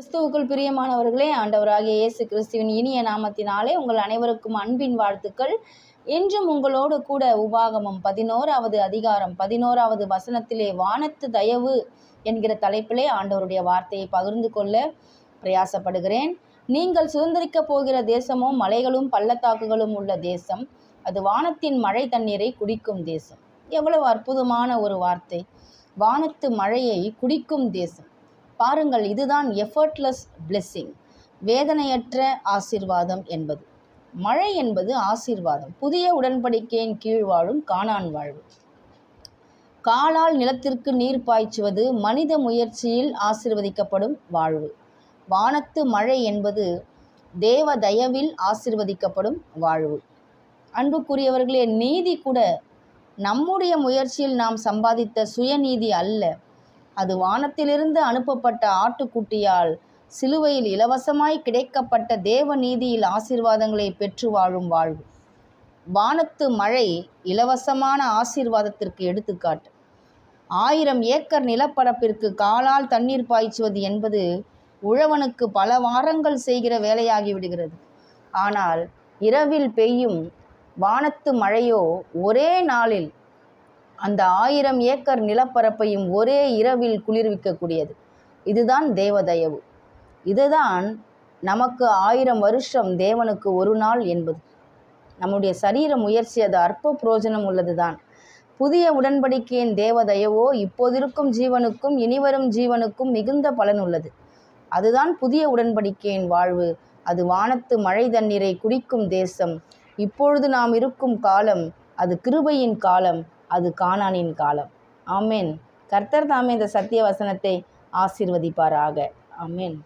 கிறிஸ்துவுக்குள் பிரியமானவர்களே, ஆண்டவராகிய இயேசு கிறிஸ்துவின் இனிய நாமத்தினாலே உங்கள் அனைவருக்கும் அன்பின் வாழ்த்துக்கள். இன்றும் உங்களோடு கூட உபாகமம் 11வது அதிகாரம் 11வது வசனத்திலே வானத்து தயவு என்கிற தலைப்பிலே ஆண்டவருடைய வார்த்தையை பகிர்ந்து கொள்ள பிரயாசப்படுகிறேன். நீங்கள் சுதந்திரிக்கப் போகிற தேசமோ மலைகளும் பள்ளத்தாக்குகளும் உள்ள தேசம், அது வானத்தின் மழை தண்ணீரை குடிக்கும் தேசம். எவ்வளவு அற்புதமான ஒரு வார்த்தை! வானத்து மழையை குடிக்கும் தேசம். பாருங்கள், இதுதான் எஃபர்ட்லெஸ் பிளெஸ்ஸிங், வேதனையற்ற ஆசீர்வாதம் என்பது. மழை என்பது ஆசீர்வாதம். புதிய உடன்படிக்கையின் கீழ் வாழும் கானான் வாழ்வு. காலால் நிலத்திற்கு நீர் பாய்ச்சுவது மனித முயற்சியில் ஆசீர்வதிக்கப்படும் வாழ்வு. வானத்து மழை என்பது தேவ தயவில் ஆசீர்வதிக்கப்படும் வாழ்வு. அன்புக்குரியவர்களே, நீதி கூட நம்முடைய முயற்சியில் நாம் சம்பாதித்த சுயநீதி அல்ல. அது வானத்திலிருந்து அனுப்பப்பட்ட ஆட்டுக்குட்டியால் சிலுவையில் இலவசமாய் கிடைக்கப்பட்ட தேவ நீதியில் ஆசீர்வாதங்களை பெற்று வாழும் வாழ்வு. வானத்து மழை இலவசமான ஆசீர்வாதத்திற்கு எடுத்துக்காட்டு. 1000 ஏக்கர் நிலப்பரப்பிற்கு காலால் தண்ணீர் பாய்ச்சுவது என்பது உழவனுக்கு பல வாரங்கள் செய்கிற வேலையாகிவிடுகிறது. ஆனால் இரவில் பெய்யும் வானத்து மழையோ ஒரே நாளில் அந்த 1000 ஏக்கர் நிலப்பரப்பையும் ஒரே இரவில் குளிர்விக்கக்கூடியது. இதுதான் தேவதயவு. இதுதான் நமக்கு 1000 வருஷம், தேவனுக்கு ஒரு நாள் என்பது. நம்முடைய சரீர முயற்சி அது அற்ப புரோஜனம் உள்ளதுதான். புதிய உடன்படிக்கையின் தேவதயவோ இப்போதிருக்கும் ஜீவனுக்கும் இனிவரும் ஜீவனுக்கும் மிகுந்த பலன் உள்ளது. அதுதான் புதிய உடன்படிக்கையின் வாழ்வு. அது வானத்து மழை தண்ணீரை குடிக்கும் தேசம். இப்பொழுது நாம் இருக்கும் காலம் அது கிருபையின் காலம், அது கானானின் காலம். ஆமென். கர்த்தர் தாமே இந்த சத்திய வசனத்தை ஆசீர்வதிப்பாராக. ஆமென்.